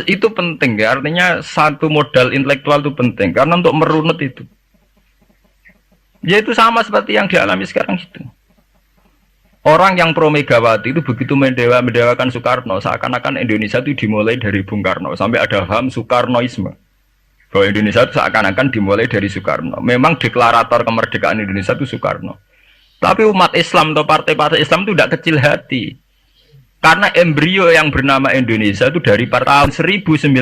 Itu penting ya, artinya satu modal intelektual itu penting karena untuk merunut itu. Ya itu sama seperti yang dialami sekarang itu. Orang yang pro Megawati itu begitu mendewakan Soekarno, seakan-akan Indonesia itu dimulai dari Bung Karno, sampai ada paham Soekarnoisme. Bahwa Indonesia itu seakan-akan dimulai dari Soekarno. Memang deklarator kemerdekaan Indonesia itu Soekarno. Tapi umat Islam atau partai-partai Islam itu tidak kecil hati. Karena embrio yang bernama Indonesia itu dari tahun 1908,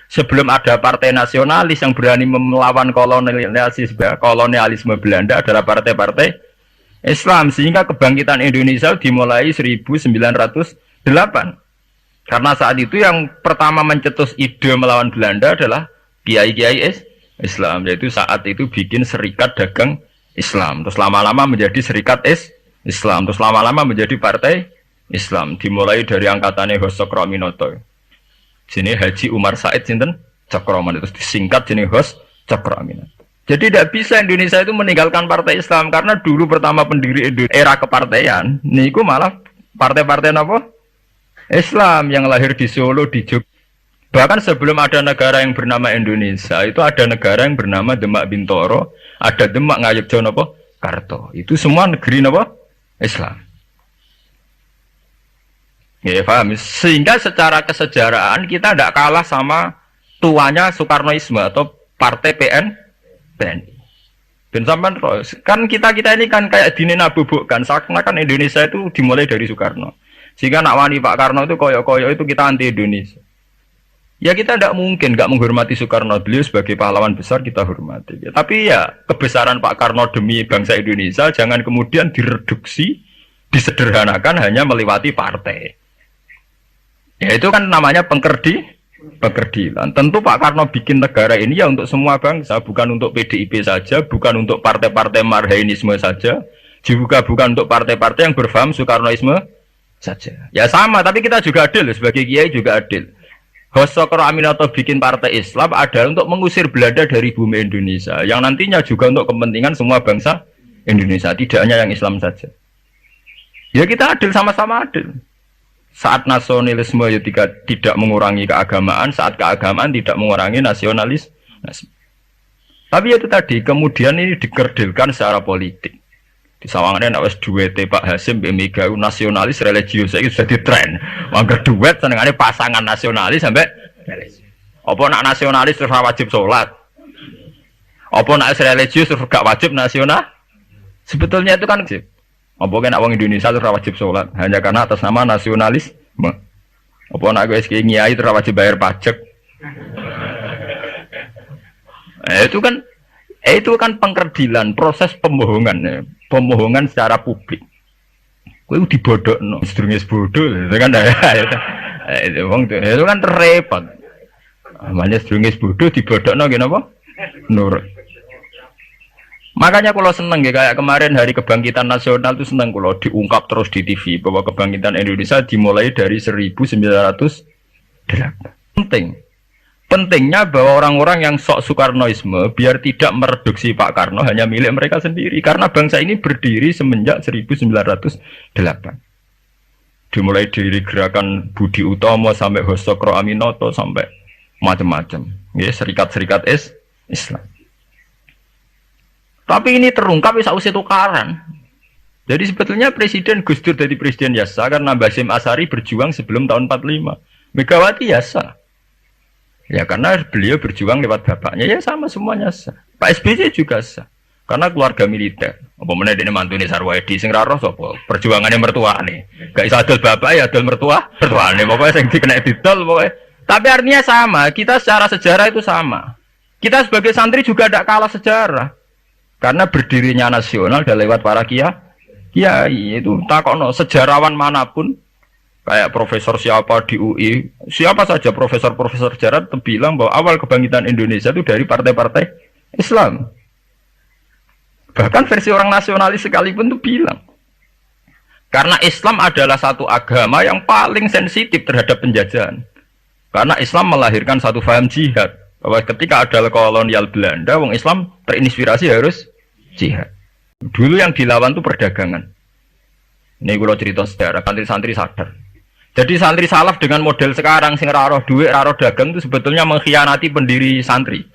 sebelum ada partai nasionalis yang berani melawan kolonialisme Belanda adalah partai-partai Islam, sehingga kebangkitan Indonesia dimulai 1908. Karena saat itu yang pertama mencetus ide melawan Belanda adalah kiai-kiai Islam, yaitu saat itu bikin serikat dagang Islam, terus lama-lama menjadi serikat Islam, terus lama-lama menjadi partai Islam, dimulai dari angkatannya Hos Cokroaminoto. Sini Haji Umar Said sinten Cokroaminoto, terus disingkat sini Hos Cokroaminoto. Jadi tidak bisa Indonesia itu meninggalkan partai Islam, karena dulu pertama pendiri era kepartaian, niku malah partai-partai apa? Islam yang lahir di Solo, di Jogja. Bahkan sebelum ada negara yang bernama Indonesia, itu ada negara yang bernama Demak Bintoro, ada Demak Ngayogyakarta apa? Karto. Itu semua negeri apa? Islam. Ya paham. Sehingga secara kesejarahan kita tidak kalah sama tuanya Soekarnoisme atau Partai PNI. Dan sampai kan kita ini kan kayak dinenabubukkan, seakan-akan Indonesia itu dimulai dari Soekarno. Sehingga nak wani Pak Karno itu koyok-koyok itu kita anti Indonesia. Ya kita tidak mungkin nggak menghormati Soekarno, beliau sebagai pahlawan besar kita hormati. Ya, tapi ya kebesaran Pak Karno demi bangsa Indonesia jangan kemudian direduksi, disederhanakan hanya melewati partai. Ya itu kan namanya pengkerdilan. Tentu Pak Karno bikin negara ini ya untuk semua bangsa, bukan untuk PDIP saja, bukan untuk partai-partai marhainisme saja, juga bukan untuk partai-partai yang berfaham Soekarnoisme saja. Ya sama, tapi kita juga adil, sebagai kiai juga adil. Hos Cokroaminoto bikin partai Islam adalah untuk mengusir Belanda dari bumi Indonesia, yang nantinya juga untuk kepentingan semua bangsa Indonesia, tidak hanya yang Islam saja. Ya kita adil, sama-sama adil. Saat nasionalisme ya tidak mengurangi keagamaan, saat keagamaan tidak mengurangi nasionalisme. Tapi itu tadi, kemudian ini dikerdilkan secara politik. Di Sawangannya nak wis duwete Pak Hasim mbek Mega nasionalis religius saiki sudah ditren. Mangger duet senengane pasangan nasionalis sampai religius. Apa nak nasionalis terus wajib sholat? Apa nak religius terus gak wajib nasional? Sebetulnya itu kan wajib. Apa kena wong Indonesia terus wajib sholat hanya karena atas nama nasionalisme? Apa nak wis kiai terus wajib bayar pajak? Itu kan pengkerdilan, proses pembohongan, pembohongan secara publik. Kowe dibodhokno, sedurunge bodoh, itu kan itu kan repot. Namanya sedurunge bodoh dibodhokno ngene apa? Nurut. Makanya kalau seneng ya, kayak kemarin Hari Kebangkitan Nasional itu seneng kalau diungkap terus di TV bahwa kebangkitan Indonesia dimulai dari 1908. Pentingnya bahwa orang-orang yang sok Soekarnoisme biar tidak mereduksi Pak Karno hanya milik mereka sendiri, karena bangsa ini berdiri semenjak 1908. Dimulai dari gerakan Budi Utomo sampai Hos Cokroaminoto sampai macam-macam, ya, serikat-serikat Islam. Tapi ini terungkap sausé tukaran. Jadi sebetulnya Presiden Gus Dur jadi presiden yasa karena Basim Asari berjuang sebelum tahun 45. Megawati yasa. Ya karena beliau berjuang lewat bapaknya, ya sama semuanya sah. Pak SBY juga sah. Karena keluarga militer. Apa meneh dene mantune Sarwaedi sing ra roh sapa? Perjuangane mertuane. Gak iso adol bapak ya adol mertuane. Pokoke sing dikena didol pokoke. Tapi artinya sama, kita secara sejarah itu sama. Kita sebagai santri juga tidak kalah sejarah. Karena berdirinya nasional dan lewat para kiai itu takokno sejarawan manapun kayak profesor siapa di UI, siapa saja profesor-profesor sejarah bilang bahwa awal kebangkitan Indonesia itu dari partai-partai Islam. Bahkan versi orang nasionalis sekalipun itu bilang. Karena Islam adalah satu agama yang paling sensitif terhadap penjajahan. Karena Islam melahirkan satu faham jihad. Bahwa ketika ada kolonial Belanda, wong Islam terinspirasi harus jihad. Dulu yang dilawan itu perdagangan. Ini kalau cerita sejarah, santri-santri sadar. Jadi santri salaf dengan model sekarang sing ora roh duit, ora roh dagang itu sebetulnya mengkhianati pendiri santri.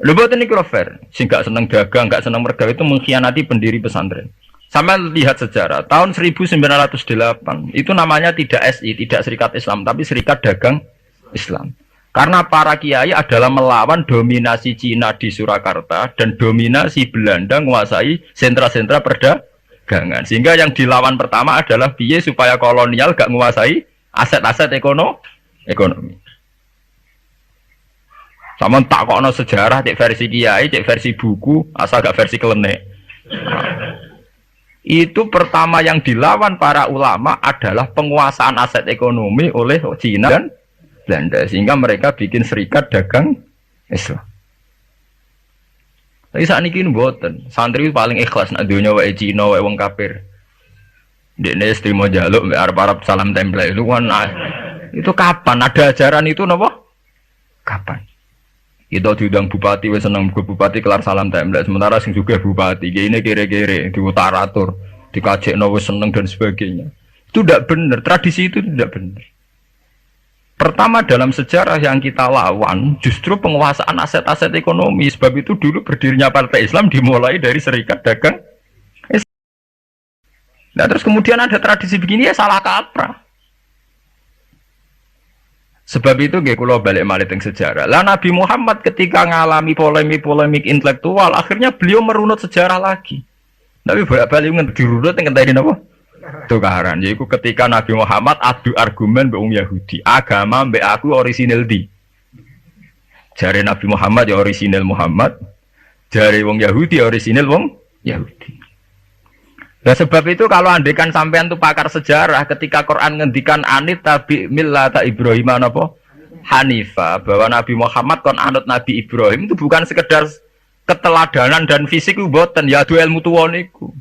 Lho mboten niku fair. Sing gak seneng dagang, gak seneng mergawe itu mengkhianati pendiri pesantren. Sama lihat sejarah, tahun 1908 itu namanya tidak SI, tidak Serikat Islam, tapi Serikat Dagang Islam. Karena para kiai adalah melawan dominasi Cina di Surakarta dan dominasi Belanda menguasai sentra-sentra perdagangan. Sehingga yang dilawan pertama adalah piye supaya kolonial gak menguasai aset-aset ekonomi. Sama tak kono sejarah, cek versi kiai, cek versi buku, asal gak versi kelenek. Itu pertama yang dilawan para ulama adalah penguasaan aset ekonomi oleh Cina dan Belanda, sehingga mereka bikin Serikat Dagang Islam. Tapi saat ini mboten, santri paling ikhlas nak dunia wae Cina wae wong kafir. Dekne istrimo jaluk mbek arep-arep salam tempel itu kan itu kapan ada ajaran itu napa? Kapan? Itu diundang bupati wis seneng bupati kelar salam tempel, sementara sing juga bupati ini kere-kere diutaratur, dikajekno wis seneng dan sebagainya. Itu tidak benar, tradisi itu tidak benar. Pertama dalam sejarah yang kita lawan justru penguasaan aset-aset ekonomi. Sebab itu dulu berdirinya Partai Islam dimulai dari Serikat Dagang Islam. Nah terus kemudian ada tradisi begini ya salah kaprah. Sebab itu nggih kula balik malih teng sejarah. Lah Nabi Muhammad ketika ngalami polemik intelektual akhirnya beliau merunut sejarah lagi. Tapi bolak-balik dirunut ngenteni napa? Tukaran, yaitu ketika Nabi Muhammad adu argumen mbek wong Yahudi, agama mbek aku orisinil di. Jare Nabi Muhammad ya orisinil Muhammad, jare wong Yahudi orisinil wong Yahudi. Nah sebab itu kalau andekan sampean tuh pakar sejarah, ketika Quran ngendikan anit tabi millata Ibrahim apa? Hanifa, bahwa Nabi Muhammad kon anut Nabi Ibrahim itu bukan sekedar keteladanan dan fisik mboten, ya adu ilmu tuwa niku.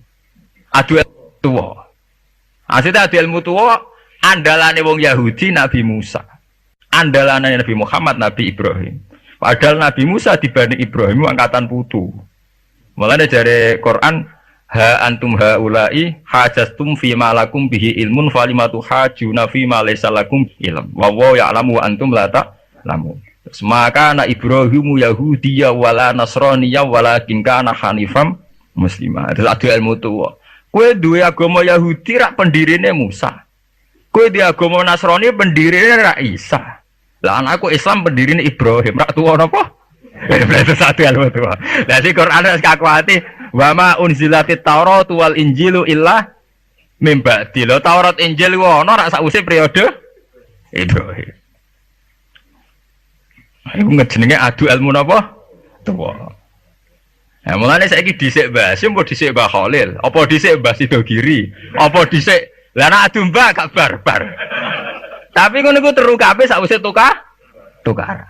Adu ilmu tuwa. Asite adu ilmu tuwa andalane wong Yahudi Nabi Musa. Andalane Nabi Muhammad Nabi Ibrahim. Padahal Nabi Musa dibanding Ibrahim angkatan putu. Mulane jare Quran ha antum haula'i hajastum fi ma lakum bihi ilmun falimatu hajuna fi ma laysa lakum ilm. Wa wa ya'lamu wa antum la ta'lamun. Maka na Ibrahimu Yahudiyya wala Nasraniyya walakin kana hanifam muslimah. Itu adu ilmu tuwa. Kowe duwe agama Yahudi rak pendirine Musa. Kowe di agama Nasrani pendirine rak Isa. Lah anakku Islam pendirine Ibrahim. Rak tuwa napa? Itu satu ilmu tuwa. Lah si Quran wis kakuati wa ma unzilatit Taurat wal Injilu illa mim ba'di. Lho Taurat Injil ku ana rak sakwise periode Ibrahim. Iku ngejenenge adu ilmu napa? Tuwa. Nah, mulane saiki dhisik Mbah Hasyim apa dhisik Mbah Khalil? Apa dhisik Mbah Sidogiri? Apa dhisik lah nek adu Mbah gak barbar. Tapi ngono iku teru kabeh sakwise tukaran.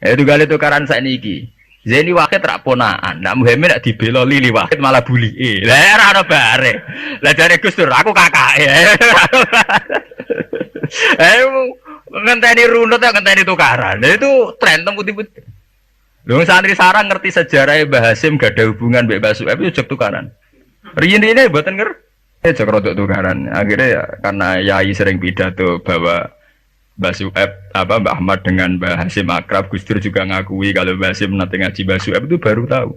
Itu gale tukaran sakniki. Zeni Wahid rak ponaan. Nak Muhammad nak dibela Lili Wahid malah bulike. Lah ora ono bare. Lah jare Gus Dur aku kakake. Ngenteni runut ya ngenteni tukaran. Nah, itu tren putih-putih. Lho santri sarang ngerti sejarah Mbah Hasyim gak ada hubungan mbek Mbah Su'aib yo jek tukaran. Riyen-riyen mboten ngerti jek rodok tukaran. Akhirnya ya karena yai sering pidato bahwa Mbah Su'aib Mbah Ahmad dengan Mbah Hasyim akrab, Gus Dur juga ngakui kalau Mbah Hasyim nanti ngaji Mbah Su'aib itu baru tahu.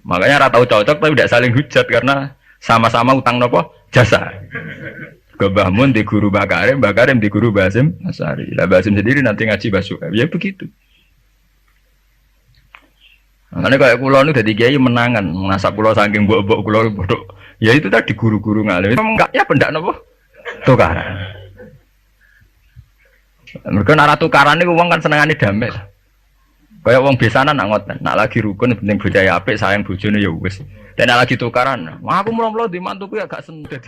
Makanya ora tahu cocok tapi tidak saling hujat karena sama-sama utang nopo jasa. Mbah Mun di guru Mbah Karim di guru Mbah Hasyim Asari. Lah Mbah Hasyim sendiri nanti ngaji Mbah Su'aib. Ya begitu. Makanya kayak kulo ini dari kiai menangan, nasab kulo saking mbok-mbok kulo bodoh. Ya itu tadi guru-guru ngalim. Itu enggak ya pendak nopo tukaran. Mereka nara tukaran ini uang kan senengane damai. Kayak uang biasanya nak ngoten, nak lagi rukun penting budaya apik sayang bojone ya wis. Dan nak lagi tukaran, wah aku mulo-mulo di mantuku ya gak sendet.